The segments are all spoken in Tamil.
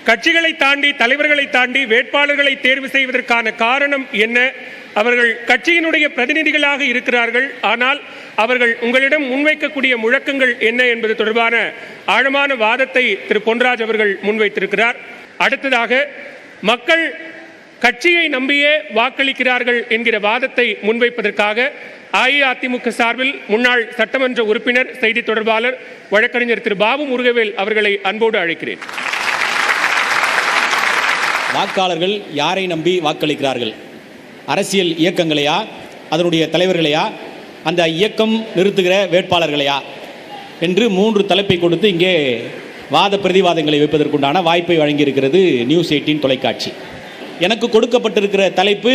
கட்சிகளை தாண்டி, தலைவர்களை தாண்டி வேட்பாளர்களை தேர்வு செய்வதற்கான காரணம் என்ன? அவர்கள் கட்சியினுடைய பிரதிநிதிகளாக இருக்கிறார்கள். ஆனால் அவர்கள் உங்களிடம் முன்வைக்கக்கூடிய முழக்கங்கள் என்ன என்பது தொடர்பான ஆழமான வாதத்தை திரு பொன்ராஜ் அவர்கள் முன்வைத்திருக்கிறார். அடுத்ததாக, மக்கள் கட்சியை நம்பியே வாக்களிக்கிறார்கள் என்கிற வாதத்தை முன்வைப்பதற்காக அஇஅதிமுக சார்பில் முன்னாள் சட்டமன்ற உறுப்பினர், செய்தி தொடர்பாளர், வழக்கறிஞர் திரு பாபு முருகவேல் அவர்களை அன்போடு அழைக்கிறேன். வாக்காளர்கள் யாரை நம்பி வாக்களிக்கிறார்கள்? அரசியல் இயக்கங்களையா, அதனுடைய தலைவர்களையா, அந்த இயக்கம் நிறுத்துகிற வேட்பாளர்களையா என்று 3 தலைப்பை கொடுத்து இங்கே வாத பிரதிவாதங்களை வைப்பதற்குண்டான வாய்ப்பை வழங்கியிருக்கிறது நியூஸ் 18 தொலைக்காட்சி. எனக்கு கொடுக்கப்பட்டிருக்கிற தலைப்பு,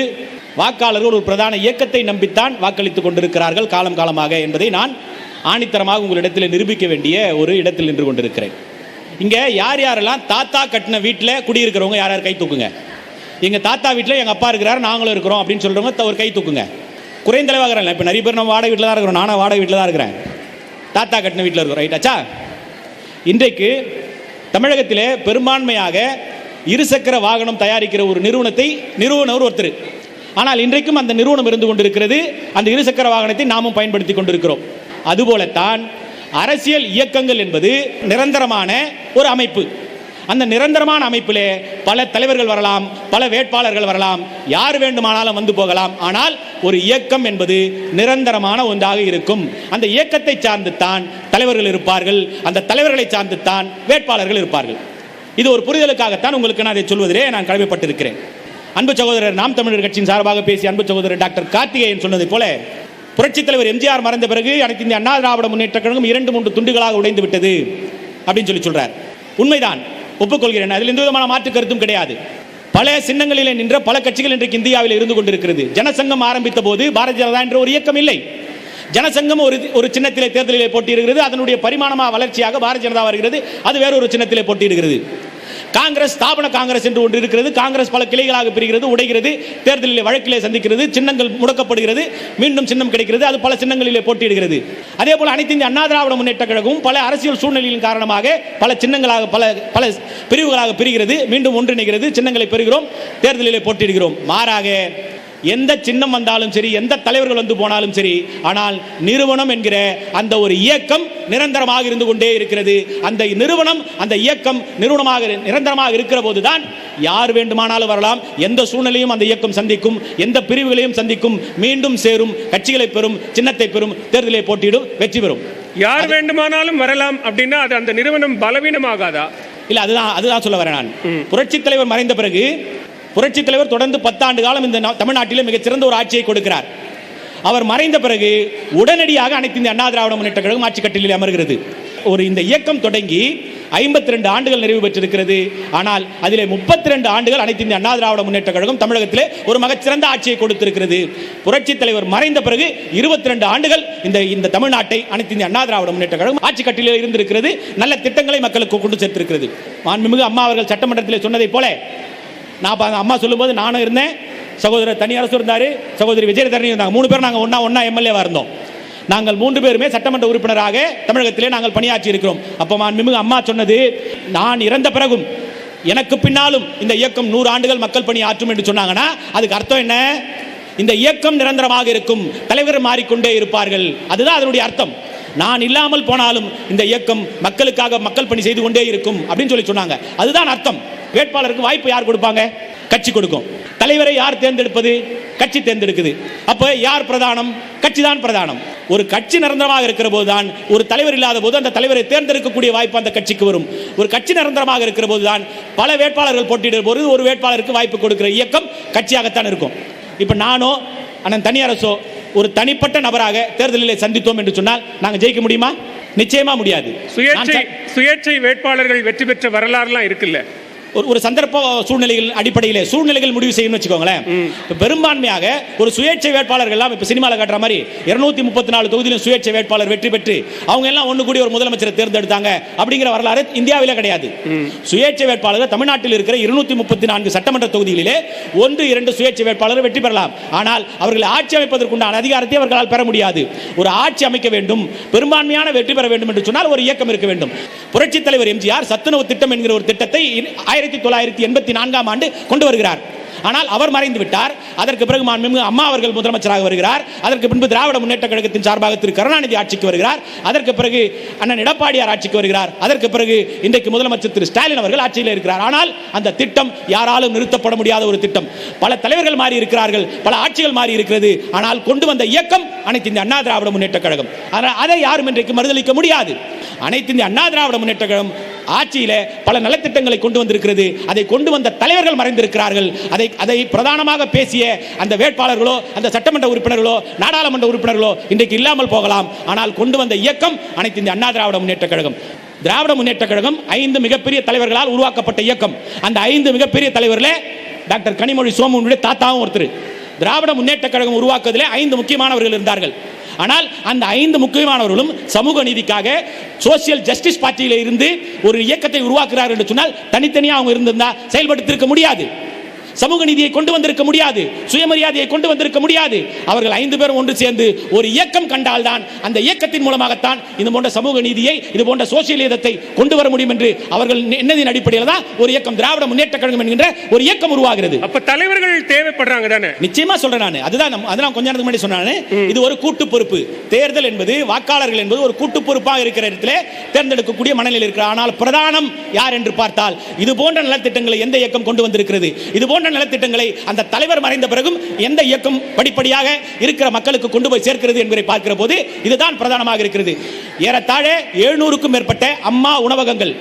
வாக்காளர்கள் ஒரு பிரதான இயக்கத்தை நம்பித்தான் வாக்களித்துக் கொண்டிருக்கிறார்கள் காலம் காலமாக என்பதை நான் ஆணித்தரமாக உங்களிடத்தில் நிரூபிக்க வேண்டிய ஒரு இடத்தில் நின்று கொண்டிருக்கிறேன். இங்கே யார் யாரெல்லாம் தாத்தா கட்டின வீட்டில் குடியிருக்கிறவங்க யார் யார் கை தூக்குங்க. எங்கள் தாத்தா வீட்டில் எங்கள் அப்பா இருக்கிறார், நாங்களும் இருக்கிறோம் அப்படின்னு சொல்கிறவங்க ஒரு கை தூக்குங்க. குறைந்தளவாக இருக்கிறாங்க. இப்போ நிறைய பேர் நம்ம வாடகை வீட்டில் தான் இருக்கிறோம். நானும் வாடகை வீட்டில் தான் இருக்கிறேன். தாத்தா கட்டின வீட்டில் இருக்கிறோம். ரைட்டாச்சா? இன்றைக்கு தமிழகத்திலே பெரும்பான்மையாக இருசக்கர வாகனம் தயாரிக்கிற ஒரு நிறுவனர் ஒருத்தர். ஆனால் இன்றைக்கும் அந்த நிறுவனம் இருந்து கொண்டிருக்கிறது. அந்த இருசக்கர வாகனத்தை நாமும் பயன்படுத்தி கொண்டிருக்கிறோம். அதுபோலத்தான் அரசியல் இயக்கங்கள் என்பது நிரந்தரமான ஒரு அமைப்பு. அந்த நிரந்தரமான அமைப்பிலே பல தலைவர்கள் வரலாம், பல வேட்பாளர்கள் வரலாம், யார் வேண்டுமானாலும் வந்து போகலாம். ஆனால் ஒரு இயக்கம் என்பது நிரந்தரமான ஒன்றாக இருக்கும். அந்த இயக்கத்தை சார்ந்துத்தான் தலைவர்கள் இருப்பார்கள், அந்த தலைவர்களை சார்ந்துத்தான் வேட்பாளர்கள் இருப்பார்கள். இது ஒரு புரிதலுக்காகத்தான் உங்களுக்கு நான் இதை சொல்வதிலே நான் கடமைப்பட்டிருக்கிறேன். அன்பு சகோதரர், நாம் தமிழர் கட்சியின் சார்பாக பேசிய அன்பு சகோதரர் டாக்டர் கார்த்திகேயன் சொன்னதை போல, புரட்சித் தலைவர் எம்ஜிஆர் மறைந்த பிறகு அனைத்து இந்திய அண்ணா திராவிட முன்னேற்ற கழகம் 2-3 துண்டுகளாக உடைந்து விட்டது அப்படின்னு சொல்றார். உண்மைதான், ஒப்புக்கொள்கிறேன். அதில் எந்த விதமான மாற்று கருத்தும் கிடையாது. பல சின்னங்களிலே நின்ற பல கட்சிகள் இன்றைக்கு இந்தியாவில் இருந்து கொண்டிருக்கிறது. ஜனசங்கம் ஆரம்பித்த போது பாரதிய ஜனதா என்ற ஒரு இயக்கம் இல்லை. ஜனசங்கம் ஒரு சின்னத்திலே தேர்தலிலே போட்டியிடுகிறது. அதனுடைய பரிமாணமாக வளர்ச்சியாக பாரதிய ஜனதா வருகிறது. அது வேற ஒரு சின்னத்திலே போட்டியிடுகிறது. காங்கிரஸ் ஸ்தாபன காங்கிரஸ் என்று ஒன்று இருக்கிறது. காங்கிரஸ் பல கிளைகளாக பிரிகிறது, உடைகிறது, தேர்தலிலே வழக்கிலே சந்திக்கிறது, சின்னங்கள் முடக்கப்படுகிறது, மீண்டும் சின்னம் கிடைக்கிறது, அது பல சின்னங்களிலே போட்டியிடுகிறது. அதே போல அனைத்து இந்திய அண்ணா திராவிட முன்னேற்ற கழகம் பல அரசியல் சூழ்நிலையின் காரணமாக பல சின்னங்களாக பல பிரிவுகளாக பிரிகிறது, மீண்டும் ஒன்றிணைகிறது, சின்னங்களை பெறுகிறோம், தேர்தலிலே போட்டியிடுகிறோம். மாறாக எந்த சின்னம் வந்தாலும் சரி, எந்த தலைவர்கள் வந்து போனாலும் சரி, ஆனால் நிறுவனம் என்கிற அந்த ஒரு இயக்கம் நிரந்தரமாக இருந்து கொண்டே இருக்கிறது. அந்த நிறுவனம், அந்த இயக்கம் நிறுவனமாக நிரந்தரமாக இருக்கிற போதுதான் யார் வேண்டுமானாலும் வரலாம், எந்த சூழ்நிலையும் அந்த இயக்கம் சந்திக்கும், எந்த பிரிவுகளையும் சந்திக்கும், மீண்டும் சேரும், கட்சிகளை பெறும், சின்னத்தை பெறும், தேர்தலை போட்டியிடும், வெற்றி பெறும். யார் வேண்டுமானாலும் வரலாம் அப்படின்னா அது அந்த நிறுவனம் பலவீனமாகாதா? இல்ல, அதுதான் சொல்ல வரேன் நான். புரட்சித் தலைவர் மறைந்த பிறகு புரட்சித் தலைவர் தொடர்ந்து 10 ஆண்டு காலம் இந்த தமிழ்நாட்டிலே மிகச்சிறந்த ஒரு ஆட்சியை கொடுக்கிறார். அவர் மறைந்த பிறகு உடனடியாக அனைத்து இந்திய அண்ணா திராவிட முன்னேற்ற கழகம் ஆட்சி கட்டிலில் அமர்கிறது. இந்த இயக்கம் தொடங்கி 52 ஆண்டுகள் நிறைவு பெற்றிருக்கிறது. ஆனால் அதிலே 32 ஆண்டுகள் அனைத்து இந்திய அண்ணா திராவிட முன்னேற்ற கழகம் தமிழகத்திலே ஒரு மிகச்சிறந்த ஆட்சியை கொடுத்திருக்கிறது. புரட்சித் தலைவர் மறைந்த பிறகு 22 ஆண்டுகள் இந்த தமிழ்நாட்டை அனைத்து இந்திய அண்ணா திராவிட முன்னேற்ற கழகம் ஆட்சி கட்டிலில் இருந்திருக்கிறது. நல்ல திட்டங்களை மக்களுக்கு கொண்டு சேர்த்திருக்கிறது. மாண்புமிகு அம்மா அவர்கள் சட்டமன்றத்தில் சொன்னதை போல, நான் அம்மா சொல்லும்போது நானும் இருந்தேன், சகோதரர் தனியரசு இருந்தார், சகோதரி விஜயதரணி இருந்தாங்க. 3 பேர் நாங்கள் ஒன்னா எம்எல்ஏவா இருந்தோம். நாங்கள் 3 பேருமே சட்டமன்ற உறுப்பினராக தமிழகத்திலே நாங்கள் பணியாற்றி இருக்கிறோம். அப்போ மாண்புமிகு அம்மா சொன்னது, நான் இறந்த பிறகும் எனக்கு பின்னாலும் இந்த இயக்கம் 100 ஆண்டுகள் மக்கள் பணி ஆற்றும் என்று சொன்னாங்கன்னா அதுக்கு அர்த்தம் என்ன? இந்த இயக்கம் நிரந்தரமாக இருக்கும், தலைவர் மாறிக்கொண்டே இருப்பார்கள். அதுதான் அதனுடைய அர்த்தம். நான் இல்லாமல் போனாலும் இந்த இயக்கம் மக்களுக்காக மக்கள் பணி செய்து கொண்டே இருக்கும் அப்படின்னு சொன்னாங்க. அதுதான் அர்த்தம். வேட்பாளருக்கு வாய்ப்பு யார் கொடுப்பாங்க? கட்சி கொடுக்கும். தலைவரை யார் தேர்ந்தெடுப்பது? கட்சி தேர்ந்தெடுக்குது. அப்ப யார் பிரதானம்? கட்சி தான் பிரதானம். ஒரு கட்சி நிரந்தரமாக இருக்கிற போதுதான், ஒரு தலைவர் இல்லாத போது அந்த தலைவரை தேர்ந்தெடுக்கக்கூடிய வாய்ப்பு அந்த கட்சிக்கு வரும். ஒரு கட்சி நிரந்தரமாக இருக்கிற போதுதான் பல வேட்பாளர்கள் போட்டியிடுற போது ஒரு வேட்பாளருக்கு வாய்ப்பு கொடுக்கிற இயக்கம் கட்சியாகத்தான் இருக்கும். இப்ப நானோ அண்ணன் தனியரசோ ஒரு தனிப்பட்ட நபராக தேர்தலில் சந்தித்தோம் என்று சொன்னால் நாங்கள் ஜெயிக்க முடியுமா? நிச்சயமா முடியாது. சுயேட்சை வேட்பாளர்கள் வெற்றி பெற்ற வரலாறுலாம் இருக்குல்ல. ஒரு சந்தர்ப்ப சூழ்நிலைகள் அடிப்படையில் சூழ்நிலைகள் முடிவு செய்யணும்னு வச்சுக்கோங்களேன். பெரும்பான்மையாக ஒரு சுயேட்சை வேட்பாளர்கள் எல்லாம் இப்ப சினிமாவில் காட்டுற மாதிரி 234 தொகுதியிலும் சுயேட்சை வேட்பாளர் வெற்றி பெற்று அவங்க எல்லாம் ஒண்ணு கூடி ஒரு முதலமைச்சரை தேர்ந்தெடுத்தாங்க அப்படிங்கிற வரலாறு இந்தியாவிலே கிடையாது. சுயேட்சை வேட்பாளர்கள் தமிழ்நாட்டில் இருக்கிற 234 சட்டமன்ற தொகுதிகளிலே 1-2 சுயேட்சை வேட்பாளர்கள் வெற்றி பெறலாம். ஆனால் அவர்கள் ஆட்சி அமைப்பதற்குண்டான அதிகாரத்தை அவர்களால் பெற முடியாது. ஒரு ஆட்சி அமைக்க வேண்டும், பெரும்பான்மையான வெற்றி பெற வேண்டும் என்று சொன்னால் ஒரு இயக்கம் இருக்க வேண்டும். புரட்சித் தலைவர் எம்ஜிஆர் சத்துணவு திட்டம் என்கிற ஒரு திட்டத்தை 1984ஆம் ஆண்டு கொண்டு வருகிறார். ஆனால் அவர் மறைந்து விட்டார். அதற்கு பிறகு மாண்புமிகு அம்மா அவர்கள் முதலமைச்சராக வருகிறார். அதற்கு பின்பு திராவிட முன்னேற்ற கழகத்தின் சார்பாக திரு கருணாநிதி ஆட்சிக்கு வருகிறார். அதற்கு பிறகு அண்ணன் எடப்பாடியார் ஆட்சிக்கு வருகிறார். அதற்கு பிறகு இன்றைக்கு முதலமைச்சர் திரு ஸ்டாலின் அவர்கள் ஆட்சியில் இருக்கிறார். ஆனால் அந்த திட்டம் யாராலும் நிறுத்தப்பட முடியாத ஒரு திட்டம். பல தலைவர்கள் மாறி இருக்கிறார்கள், பல ஆட்சிகள் மாறி இருக்கிறது. ஆனால் கொண்டு வந்த இயக்கம் அனைத்து இந்திய அண்ணா திராவிட முன்னேற்ற கழகம். அதை யாரும் இன்றைக்கு மறுதலிக்க முடியாது. அனைத்து இந்திய அண்ணா திராவிட முன்னேற்ற கழகம் ஆட்சியில பல நலத்திட்டங்களை கொண்டு வந்திருக்கிறது. அதை கொண்டு வந்த தலைவர்கள் மறைந்திருக்கிறார்கள். அதை பிரதானமாக பேசிய அந்த வேட்பாளர்களோ, அந்த சட்டமன்ற உறுப்பினர்களோ, நாடாளுமன்ற உறுப்பினர்களோ இன்றைக்கு இல்லாமல் போகலாம். ஆனால் கொண்டு வந்த இயக்கம் அனைத்து இந்திய அண்ணா திராவிட முன்னேற்ற கழகம். திராவிட முன்னேற்ற கழகம் 5 மிகப்பெரிய தலைவர்களால் உருவாக்கப்பட்ட இயக்கம். அந்த 5 மிகப்பெரிய தலைவர்களே டாக்டர் கனிமொழி சோமுனுடைய தாத்தாவும் ஒருத்தர். திராவிட முன்னேற்ற கழகம் உருவாக்குவதிலே 5 முக்கியமானவர்கள் இருந்தார்கள். ஆனால் அந்த 5 முக்கியமானவர்களும் சமூக நீதிக்காக சோசியல் ஜஸ்டிஸ் பார்ட்டியில் இருந்து ஒரு இயக்கத்தை உருவாக்குறார் என்று சொன்னால் தனித்தனியாக அவங்க இருந்திருந்தா செயல்படுத்திருக்க முடியாது. சமூக நீதியை கொண்டு வந்திருக்க முடியாது, சுயமரியாதையை கொண்டு வந்திருக்க முடியாது. அவர்கள் 5 பேரும் ஒன்று சேர்ந்து ஒரு இயக்கம் கண்டால்தான் அந்த இயக்கத்தின் மூலமாகத்தான் இது போன்ற சமூக நீதியை, இது போன்ற சோசியலிசத்தை கொண்டு வர முடியும் என்று அவர்கள் எண்ணதின் அடிப்படையில் தான் ஒரு இயக்கம் திராவிட முன்னேற்ற கழகம் என்கின்ற ஒரு இயக்கம் உருவாகிறது. அப்ப தலைவர்கள் தேவைப்படுறாங்க தானே? நிச்சயமா சொல்றேன் நான். அதெல்லாம் கொஞ்ச நேரத்துக்கு முன்னாடி சொன்னானே, இது ஒரு கூட்டு பொறுப்பு. தேர்தல் என்பது, வாக்காளர்கள் என்பது ஒரு கூட்டு பொறுப்பாக இருக்கிற இடத்துல தேர்ந்தெடுக்கக்கூடிய மனநிலை இருக்கிறார். ஆனால் பிரதானம் யார் என்று பார்த்தால் இது போன்ற நலத்திட்டங்களை எந்த இயக்கம் கொண்டு வந்திருக்கிறது, இது போன்ற நலத்திட்டங்களை அந்த தலைவர் மறைந்த பிறகும் எந்த இயக்கம் படிப்படியாக இருக்கிற மக்களுக்கு கொண்டு போய் சேர்க்கிறது என்பதை பார்க்கிற போது இதுதான் பிரதானமாக இருக்கிறது. ஏறத்தாழ 700க்கும் மேற்பட்ட அம்மா உணவகங்கள்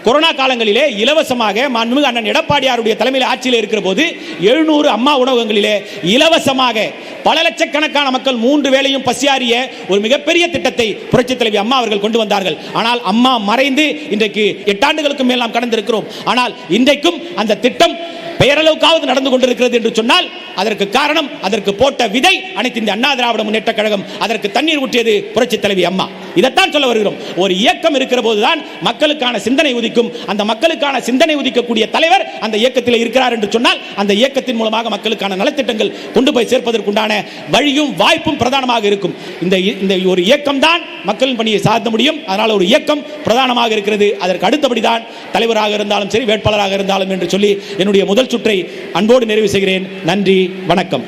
கொரோனா காலங்களிலே இலவசமாக மாண்புமிகு அண்ணன் எடப்பாடியாருடைய தலைமையில் ஆட்சியில் இருக்கிற போது 700 அம்மா உணவகங்களிலே இலவசமாக பல லட்சக்கணக்கான மக்கள் 3 வேளையும் பசியாறிய ஒரு மிகப்பெரிய திட்டத்தை புரட்சித் தலைவி அம்மா அவர்கள் கொண்டு வந்தார்கள். ஆனால் அம்மா மறைந்து இன்றைக்கு 8 ஆண்டுகளுக்கு மேல் நாம் கடந்திருக்கிறோம். ஆனால் இன்றைக்கும் அந்த திட்டம் பெயரளவுக்காவது நடந்து கொண்டிருக்கிறது என்று சொன்னால் அதற்கு காரணம், அதற்கு போட்ட விதை அனைத்து இந்த அண்ணா திராவிட முன்னேற்ற கழகம். அதற்கு தண்ணீர் ஊற்றியது புரட்சித் தலைவி அம்மா. இதைத்தான் சொல்ல வருகிறோம். ஒரு இயக்கம் இருக்கிற போதுதான் மக்களுக்கான சிந்தனை உதிக்கும். அந்த மக்களுக்கான சிந்தனை உதிக்கக்கூடிய தலைவர் அந்த இயக்கத்தில் இருக்கிறார் என்று சொன்னால் அந்த இயக்கத்தின் மூலமாக மக்களுக்கான நலத்திட்டங்கள் கொண்டு போய் சேர்ப்பதற்குண்டான வழியும் வாய்ப்பும் பிரதானமாக இருக்கும். இந்த ஒரு இயக்கம் தான் மக்களின் பணியை சாதிக்க முடியும். அதனால் ஒரு இயக்கம் பிரதானமாக இருக்கிறது. அதற்கு அடுத்தபடிதான் தலைவராக இருந்தாலும் சரி, வேட்பாளராக இருந்தாலும் என்று சொல்லி என்னுடைய முதல் சுற்றை அன்போடு நிறைவு செய்கிறேன். நன்றி, வணக்கம்.